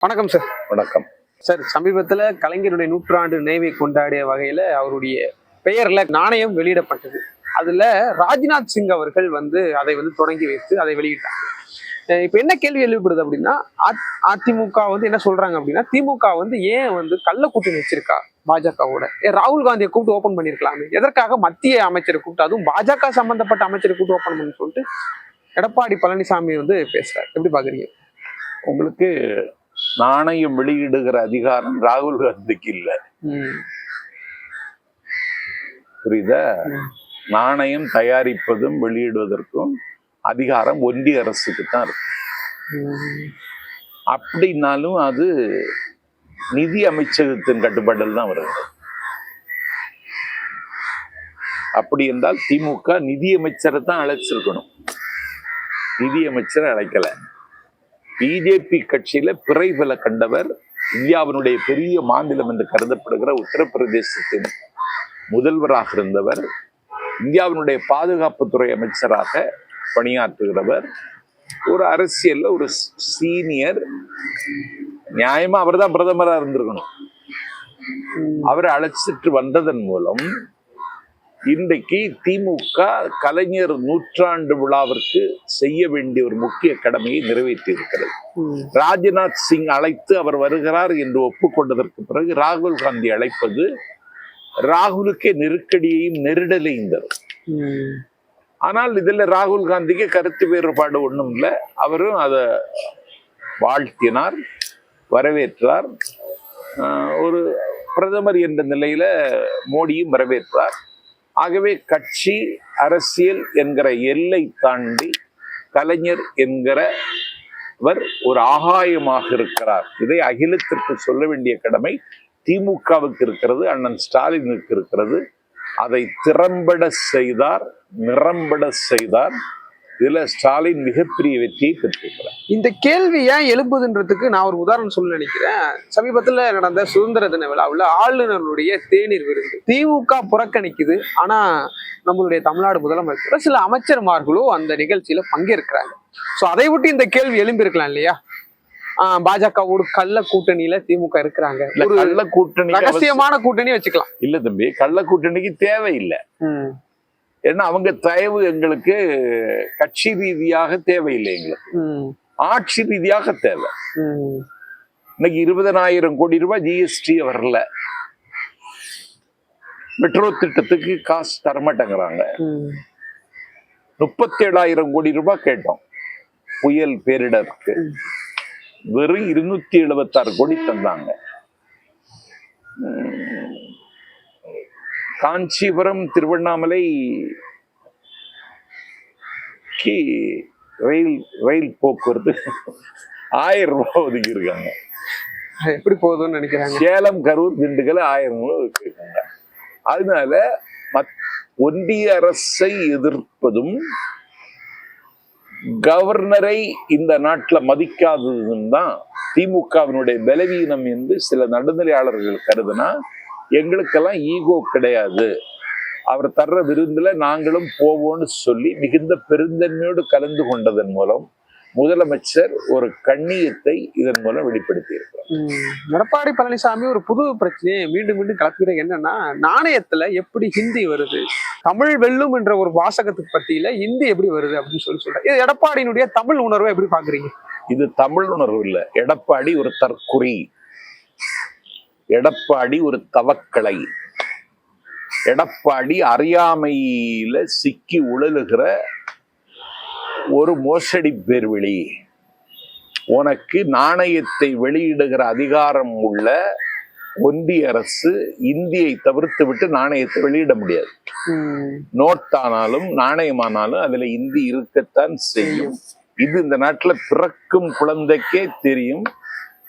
வணக்கம் சார். வணக்கம் சார், சமீபத்தில் கலைஞருடைய நூற்றாண்டு நினைவை கொண்டாடிய வகையில் அவருடைய பெயர்ல நாணயம் வெளியிடப்பட்டது. அதுல ராஜ்நாத் சிங் அவர்கள் அதை தொடங்கி வைத்து அதை வெளியிட்டாங்க. இப்ப என்ன கேள்வி எழுப்பப்படுது அப்படின்னா, அதிமுக என்ன சொல்றாங்க அப்படின்னா, திமுக ஏன் கள்ள கூட்டணி வச்சிருக்கா பாஜகவோட? ராகுல் காந்தியை கூப்பிட்டு ஓபன் பண்ணிருக்கலாமே, எதற்காக மத்திய அமைச்சரை கூப்பிட்டு, அதுவும் பாஜக சம்பந்தப்பட்ட அமைச்சரை கூப்பிட்டு ஓபன் பண்ணு சொல்லிட்டு எடப்பாடி பழனிசாமி பேசுறாரு. எப்படி பாக்குறீங்க? உங்களுக்கு நாணயம் வெளியிடுகிற அதிகாரம் ராகுல் காந்திக்கு இல்ல, புரியுதா? நாணயம் தயாரிப்பதும் வெளியிடுவதற்கும் அதிகாரம் ஒன்றிய அரசுக்கு தான் இருக்கு. அப்படின்னாலும் அது நிதி அமைச்சகத்தின் கட்டுப்பாட்டில் தான் வருது. அப்படி என்றால் திமுக நிதி அமைச்சரை தான் அழைச்சிருக்கணும், நிதி அமைச்சரை அழைக்கல. பிஜேபி கட்சியில பிறைபல கண்டவர், இந்தியாவினுடைய பெரிய மாநிலம் என்று கருதப்படுகிற உத்தரப்பிரதேசத்தின் முதல்வராக இருந்தவர், இந்தியாவினுடைய பாதுகாப்புத்துறை அமைச்சராக பணியாற்றுகிறவர், ஒரு அரசியல்ல ஒரு சீனியர். நியாயமா அவர் தான் பிரதமராக இருந்திருக்கணும். அவரை அழைச்சிட்டு வந்ததன் மூலம் இன்றைக்கு திமுக கலைஞர் நூற்றாண்டு விழாவிற்கு செய்ய வேண்டிய ஒரு முக்கிய கடமையை நிறைவேற்றி இருக்கிறது. ராஜ்நாத் சிங் அழைத்து அவர் வருகிறார் என்று ஒப்புக்கொண்டதற்கு பிறகு ராகுல் காந்தி அழைப்பது ராகுலுக்கே நெருக்கடியையும் நெருடலையும் தரும். ஆனால் இதுல ராகுல் காந்திக்கு கருத்து வேறுபாடு ஒன்றும் இல்லை. அவரும் அதை வாழ்த்தினார், வரவேற்றார். ஒரு பிரதமர் என்ற நிலையில மோடியும் வரவேற்றார். ஆகவே கட்சி அரசியல் என்கிற எல்லை தாண்டி கலைஞர் என்கிறவர் ஒரு ஆகாயமாக இருக்கிறார். இதை அகிலத்திற்கு சொல்ல வேண்டிய கடமை திமுகவுக்கு இருக்கிறது, அண்ணன் ஸ்டாலினுக்கு இருக்கிறது. அதை திறம்பட செய்தார், நிறம்பட செய்தார். இதுல ஸ்டாலின் மிகப்பெரிய வெற்றியை பெற்றிருக்கிறார். இந்த கேள்வி ஏன் எழுப்புதுன்றதுக்கு நான் ஒரு உதாரணம் சொல்ல நினைக்கிறேன். சமீபத்துல நடந்த சுதந்திர தின விழாவில் ஆளுநருடைய தேநீர் விருந்து திமுக புறக்கணிக்குது. ஆனா நம்மளுடைய தமிழ்நாடு முதலமைச்சர் சில அமைச்சர்மார்களும் அந்த நிகழ்ச்சியில பங்கேற்கிறாங்க. சோ அதை விட்டு இந்த கேள்வி எழும்பியிருக்கலாம் இல்லையா? பாஜகவோடு கள்ள கூட்டணியில திமுக இருக்கிறாங்க, ஒரு கள்ள கூட்டணி, ரகசியமான கூட்டணி வச்சுக்கலாம். இல்ல தம்பி, கள்ள கூட்டணிக்கு தேவையில்லை. ஏன்னா அவங்க தயவு எங்களுக்கு கட்சி ரீதியாக தேவையில்லை, எங்களுக்கு ஆட்சி ரீதியாக தேவை. இன்னைக்கு 20,000 கோடி ரூபாய் ஜிஎஸ்டி வரல, மெட்ரோ திட்டத்துக்கு காசு தரமாட்டேங்கிறாங்க. 37,000 கோடி ரூபாய் கேட்டோம் புயல் பேரிடருக்கு, வெறும் 276 கோடி தந்தாங்க. காஞ்சிபுரம் திருவண்ணாமலை ரயில் போக்குவரத்து 1000 ரூபாய் ஒதுக்கி இருக்காங்க. எப்படி போகுதுன்னு நினைக்கிறாங்க. சேலம், கரூர், திண்டுக்கல் 1000 ரூபாய் ஒதுக்கி இருக்காங்க. அதனால ஒன்றிய அரசை எதிர்ப்பதும் கவர்னரை இந்த நாட்டுல மதிக்காததும் தான் திமுகவினுடைய பலவீனம் என்று சில நடுநிலையாளர்கள் கருதுனா, எங்களுக்கெல்லாம் ஈகோ கிடையாது, அவர் தர்ற விருந்துல நாங்களும் போவோம்னு சொல்லி மிகுந்த பெருந்தன்மையோடு கலந்து கொண்டதன் மூலம் முதலமைச்சர் ஒரு கண்ணியத்தை இதன் மூலம் வெளிப்படுத்தி இருக்கிறார். எடப்பாடி பழனிசாமி ஒரு புது பிரச்சனையை மீண்டும் மீண்டும் கிளப்பிடுறது என்னன்னா, நாணயத்துல எப்படி ஹிந்தி வருது, தமிழ் வெல்லும் என்ற ஒரு வாசகத்துக்கு பத்தியில ஹிந்தி எப்படி வருது அப்படின்னு சொல்றாரு. இது எடப்பாடியினுடைய தமிழ் உணர்வை எப்படி பாக்குறீங்க? இது தமிழ் உணர்வு இல்ல, எடப்பாடி ஒரு தற்குறி, எடப்பாடி ஒரு தவக்கலை, எடப்பாடி அறியாமையில சிக்கி உழலுகிற ஒரு மோசடி பேர்வழி. உனக்கு நாணயத்தை வெளியிடுகிற அதிகாரம் உள்ள ஒன்றிய அரசு இந்தியை தவிர்த்து விட்டு நாணயத்தை வெளியிட முடியாது. நோட்டானாலும் நாணயமானாலும் அதுல இந்தி இருக்கத்தான் செய்யும். இது இந்த நாட்டுல பிறக்கும் குழந்தைக்கே தெரியும்.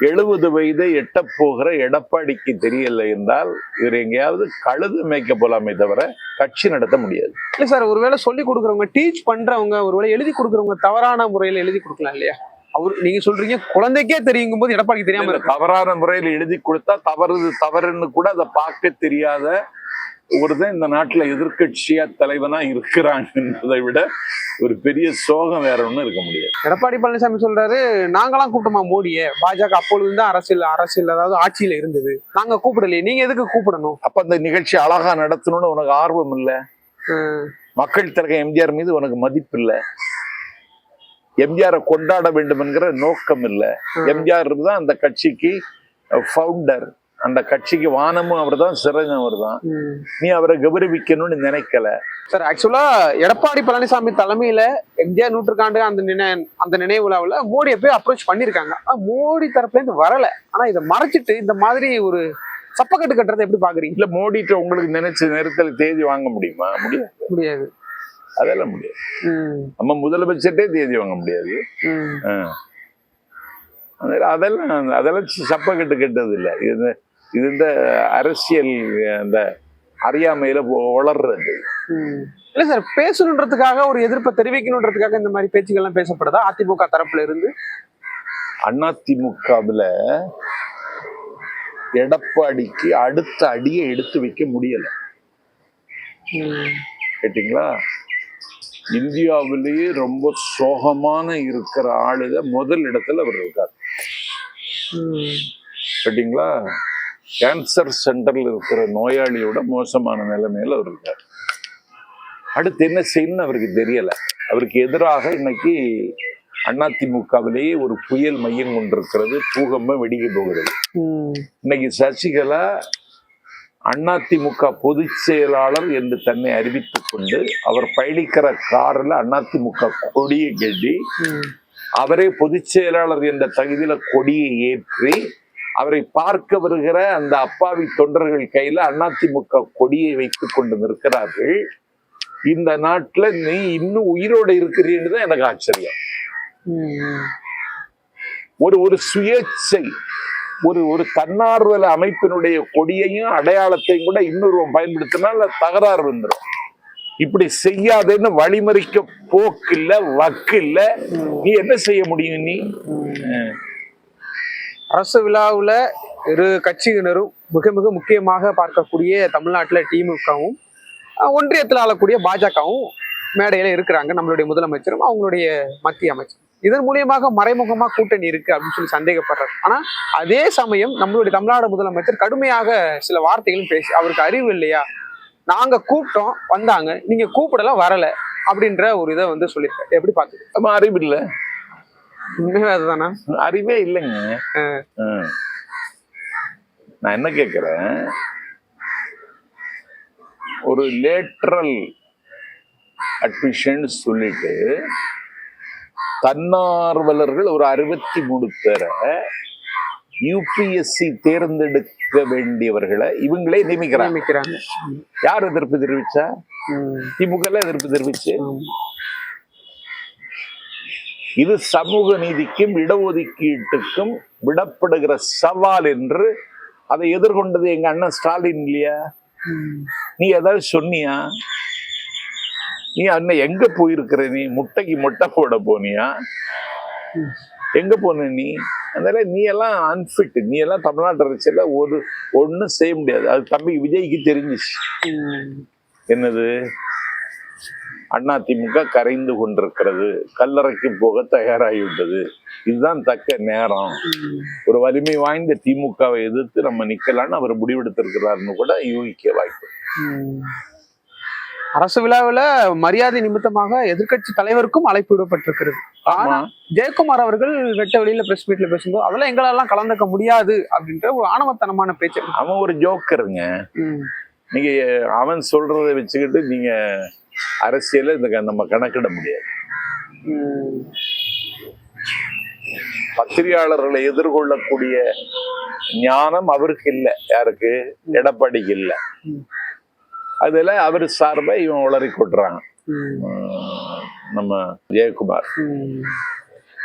70 வயதை எட்ட போகிற எடப்பாடிக்கு தெரியல என்றால் இவர் எங்கேயாவது கழுது மேய்க்க போலாமே தவிர கட்சி நடத்த முடியாது. இல்ல சார், ஒருவேளை சொல்லி கொடுக்குறவங்க, டீச் பண்றவங்க, ஒருவேளை எழுதி கொடுக்குறவங்க தவறான முறையில எழுதி கொடுக்கலாம் இல்லையா? நீங்க சொல்றீங்க குழந்தைக்கே தெரியுங்கும் போது எடப்பாடிக்கு தெரியாம தவறான முறையில் எழுதி கொடுத்தா தவறுன்னு கூட அதை பார்க்க தெரியாத ஒருத்தன் இந்த நாட்டுல எதிர்க்கட்சியா தலைவனா இருக்கிறான் என்பதை விட ஒரு பெரிய சோகம் வேற ஒண்ணும் இருக்க முடியாது. எடப்பாடி பழனிசாமி சொல்றாரு, நாங்களாம் கூப்பிட்டோமா மோடியை, பாஜக அப்பொழுது தான் அரசியல் அதாவது ஆட்சியில இருந்தது, நாங்க கூப்பிடலையே, நீங்க எதுக்கு கூப்பிடணும்? அப்ப அந்த நிகழ்ச்சி அழகா நடத்தணும்னு உனக்கு ஆர்வம் இல்ல, மக்கள் திலகம் எம்ஜிஆர் மீது உனக்கு மதிப்பு இல்ல, எம்ஜிஆரை கொண்டாட வேண்டும் என்கிற நோக்கம் இல்ல. எம்ஜிஆர் தான் அந்த கட்சிக்கு ஃபவுண்டர், அந்த கட்சிக்கு வானமும் அவர் தான், சிறகும் அவர் தான். நீ அவரை கௌரவிக்கணும்னு நினைக்கல. சார், ஆக்சுவலா எடப்பாடி பழனிசாமி தலைமையில எம்ஜிஆர் நூற்றுக்காண்டு அந்த நினைவு விழாவில் மோடியை போய் அப்ரோச் பண்ணிருக்காங்க. மோடி தரப்புல இருந்து வரல. ஆனா இதை மறைச்சிட்டு இந்த மாதிரி ஒரு சப்பக்கட்டு கட்டுறதை எப்படி பாக்குறீங்க? இல்ல, மோடிட்ட உங்களுக்கு நினைச்ச நேரத்தில் தேதி வாங்க முடியுமா? முடியாது. அதெல்லாம் முடியாது. நம்ம முதலமைச்சர்கிட்டே தேதி வாங்க முடியாது. அதெல்லாம் சப்பக்கட்டு கெட்டது இல்லை. இது இந்த அரசியல் அந்த அறியாமையில வளர்றது இல்ல சார். பேசணுன்றதுக்காக, ஒரு எதிர்ப்பை தெரிவிக்கணுன்றதுக்காக இந்த மாதிரி பேச்சுக்கள்லாம் பேசப்படுதா அதிமுக தரப்புல இருந்து? அதிமுகவுல எடப்பாடிக்கு அடுத்த அடியை எடுத்து வைக்க முடியல. கேட்டீங்களா? இந்தியாவிலேயே ரொம்ப சோகமான இருக்கிற ஆளுத முதல் இடத்துல அவர் இருக்கார். கேட்டீங்களா? கேன்சர் சென்டர்ல இருக்கிற நோயாளியோட மோசமான நிலைமையில அவர் இருக்கார். அடுத்து என்ன செய்யணும்னு அவருக்கு தெரியல. அவருக்கு எதிராக இன்னைக்கு அதிமுகவிலேயே ஒரு புயல் மையம் கொண்டிருக்கிறது. பூகம்பம் வெடிக்க போகிறது. இன்னைக்கு சசிகலா அதிமுக பொதுச் செயலாளர் என்று தன்னை அறிவித்துக் கொண்டு அவர் பயணிக்கிற காரில் அதிமுக கொடியை கட்டி, அவரே பொதுச் செயலாளர் என்ற தகுதியில கொடியை ஏற்றி, அவரை பார்க்க வருகிற அந்த அப்பாவி தொண்டர்கள் கையில அதிமுக கொடியை வைத்துக் கொண்டு நிற்கிறார்கள். இந்த நாட்டுல நீ இன்னும் உயிரோடு இருக்கிறீன்னு தான் எனக்கு ஆச்சரியம். ஒரு சுயேட்சை, ஒரு தன்னார்வல அமைப்பினுடைய கொடியையும் அடையாளத்தையும் கூட இன்னொருவன் பயன்படுத்தினால தகராறு வந்துடும். இப்படி செய்யாதேன்னு வழிமறிக்க போக்கு இல்ல, வக்கு இல்ல. நீ என்ன செய்ய முடியும்? நீ அரசு விழாவுல இரு கட்சியினரும் மிக மிக முக்கியமாக பார்க்கக்கூடிய தமிழ்நாட்டுல திமுகவும் ஒன்றியத்தில் ஆளக்கூடிய பாஜகவும் மேடையில இருக்கிறாங்க. நம்மளுடைய முதலமைச்சரும் அவங்களுடைய மத்திய அமைச்சர் இதன் மூலியமாக மறைமுகமா கூட்டணி இருக்கு அப்படின்னு சொல்லி சந்தேகப்படுறாரு. ஆனா அதே சமயம் நம்மளுடைய தமிழ்நாடு முதலமைச்சர் கடுமையாக சில வார்த்தைகளும் பேசி, அவருக்கு அறிவு இல்லையா, நாங்க கூப்பிட்டோம் வந்தாங்க, நீங்க கூப்பிடலாம் வரல அப்படின்ற ஒரு இதை வந்து சொல்லியிருக்காரு. எப்படி பாத்துக்கு? நம்ம அறிவு இல்லை. உண்மையே அதுதானா? அறிவே இல்லைங்க. நான் என்ன கேட்கிறேன், ஒரு லேட்ரல் அட்மிஷன் சொல்லிட்டு தன்னார்வலர்கள் ஒரு 63 பேரை யூபிஎஸ்சி தேர்ந்தெடுக்க வேண்டியவர்களை இவங்களே நியமிக்கிறாங்க. யார் எதிர்ப்பு தெரிவிச்சா? திமுக எதிர்ப்பு தெரிவிச்சு. இது சமூக நீதிக்கும் இடஒதுக்கீட்டுக்கும் விடப்படுகிற சவால் என்று அதை எதிர்கொண்டது எங்க அண்ணன் ஸ்டாலின் இல்லையா? நீ ஏதாவது சொன்னியா? நீ அண்ணன் எங்க போயிருக்கிற? நீ முட்டைக்கு மொட்டை போட போனியா? எங்க போன நீ? அதனால நீ எல்லாம் அன்பிட். நீ எல்லாம் தமிழ்நாட்டு அரசியல ஒன்னும் செய்ய முடியாது. அது தம்பி விஜய்க்கு தெரிஞ்சிச்சு. என்னது? அதிமுக கரைந்து கொண்டிருக்கிறது, கல்லறைக்கு போக தயாராகிவிட்டது, இதுதான் தக்க நேரம், ஒரு வலிமை வாய்ந்த திமுகவை எதிர்த்து நம்ம நிக்கலான்னு அவர் முடிவெடுத்திருக்கிறாருன்னு கூட யூகிக்க வாய்ப்பு. அரசு விழாவில் மரியாதை நிமித்தமாக எதிர்கட்சி தலைவருக்கும் அழைப்பு விடப்பட்டிருக்கிறது. ஆனா ஜெயக்குமார் அவர்கள் வெட்ட வெளியில பிரஸ் மீட்ல பேசும்போது அதெல்லாம் எங்களெல்லாம் கலந்துக்க முடியாது அப்படின்ற ஒரு ஆணவத்தனமான பேச்சு. அவன் ஒரு ஜோக்கருங்க. நீங்க அவன் சொல்றதை வச்சுக்கிட்டு நீங்க அரசியல நம்ம கணக்கிட முடியாது. பத்திரிகையாளர்களை எதிர்கொள்ளக்கூடிய ஞானம் அவருக்கு இல்லை. யாருக்கு? எடப்பாடிக்கு இல்லை. அதுல அவரு சார்பா இவன் உளறி கொட்டுறாங்க நம்ம ஜெயக்குமார்.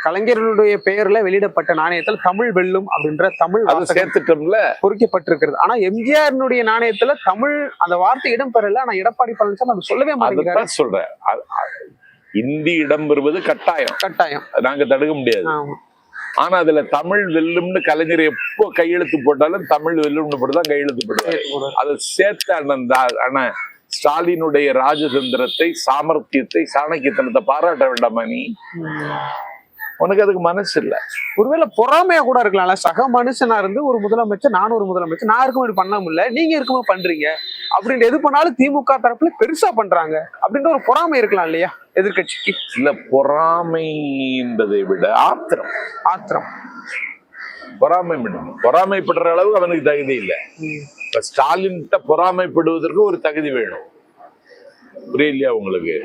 கலைஞர்களுடைய பெயர்ல வெளியிடப்பட்ட நாணயத்தில் தமிழ் வெல்லும் அப்படின்ற தமிழ் சேர்த்துட்டோம்ல பொறிக்கப்பட்டிருக்கிறது. ஆனா எம்ஜிஆர் நாணயத்துல தமிழ் அந்த வார்த்தை இடம் பெறல. ஆனா எடப்பாடி பழனிசாமி அது சொல்லவே மாட்டேங்கிறாரு. சொல்றேன், இந்தி இடம் பெறுவது கட்டாயம். கட்டாயம். நாங்க தடுக்க முடியாது. ஆனா அதுல தமிழ் வெல்லும்னு கலைஞர் எப்போ கையெழுத்து போட்டாலும் தமிழ் வெல்லும்னு போட்டுதான் கையெழுத்து போடுவாரு. அதை சேர்த்த அண்ணன் ஸ்டாலினுடைய ராஜதந்திரத்தை, சாமர்த்தியத்தை, சாணக்கியத்தனத்தை பாராட்ட வேண்டாமா நீ? உனக்கு அதுக்கு மனசு இல்ல. ஒருவேளை பொறாமையா கூட இருக்கலாம்ல, சக மனுஷனா இருந்து ஒரு முதலமைச்சர், நானும் ஒரு முதலமைச்சர், நான் இருக்கும்போது பண்ண முடியல, நீங்க இருக்கும்போது பண்றீங்க அப்படின்ற எது பண்ணாலும் திமுக தரப்புல பெருசா பண்றாங்க அப்படின்ற ஒரு பொறாமை இருக்கலாம் இல்லையா எதிர்கட்சிக்கு? இல்ல, பொறாமை என்பதை விட ஆத்திரம். ஆத்திரம். பொறாமைப்படுற அளவுக்கு அவனுக்கு தகுதி இல்லை. இப்ப ஸ்டாலின் பொறாமைப்படுவதற்கு ஒரு தகுதி வேணும். புரியலையா உங்களுக்கு?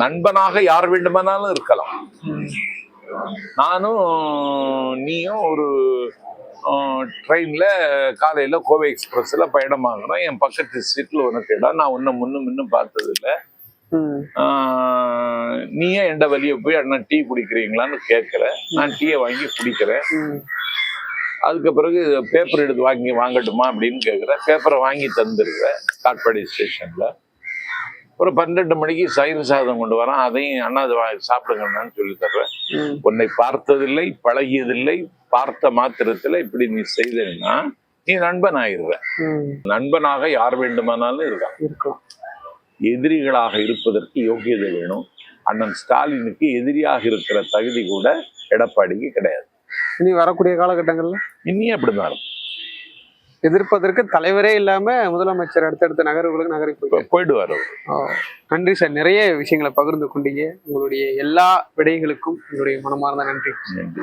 நண்பனாக யார் வேண்டுமானாலும் இருக்கலாம். நானும் நீயும் ஒரு ட்ரெயின்ல காலையில கோவை எக்ஸ்பிரஸ்ல பயணமாகணும். என் பக்கத்து சீட்ல உனக்கு இடம். நான் உன்னை முன்னும் பார்த்தது இல்லை. நீயே எந்த வழிய போய் அண்ணா டீ குடிக்கிறீங்களான்னு கேட்கற. நான் டீயை வாங்கி குடிக்கிறேன். அதுக்கு பிறகு பேப்பர் எடுத்து வாங்கட்டுமா அப்படின்னு கேட்குறேன். பேப்பரை வாங்கி தந்துருக்கிறேன் காட்பாடி ஸ்டேஷன்ல. ஒரு 12 மணிக்கு சைவ சாதம் கொண்டு வரேன். அதையும் அண்ணா சாப்பிடுங்கன்னு சொல்லி தர்றேன். உன்னை பார்த்ததில்லை, பழகியதில்லை, பார்த்த மாத்திரத்துல இப்படி நீ செய்தேன்னா நீ நண்பன் ஆயிடுவ. நண்பனாக யார் வேண்டுமானாலும் இருக்கலாம். எதிரிகளாக இருப்பதற்கு யோகியதை வேணும். அண்ணன் ஸ்டாலினுக்கு எதிரியாக இருக்கிற தகுதி கூட எடப்பாடிக்கு கிடையாது. இனி வரக்கூடிய காலகட்டங்கள்ல இன்னும் அப்படிதான் இருக்கும். எதிர்ப்பதற்கு தலைவரே இல்லாம முதலமைச்சர் அடுத்தடுத்த நகருக்கு போயிடுவார். நன்றி சார், நிறைய விஷயங்களை பகிர்ந்து கொண்டீங்க. உங்களுடைய எல்லா விடைகளுக்கும் என்னுடைய மனமார்ந்த நன்றி. நன்றி.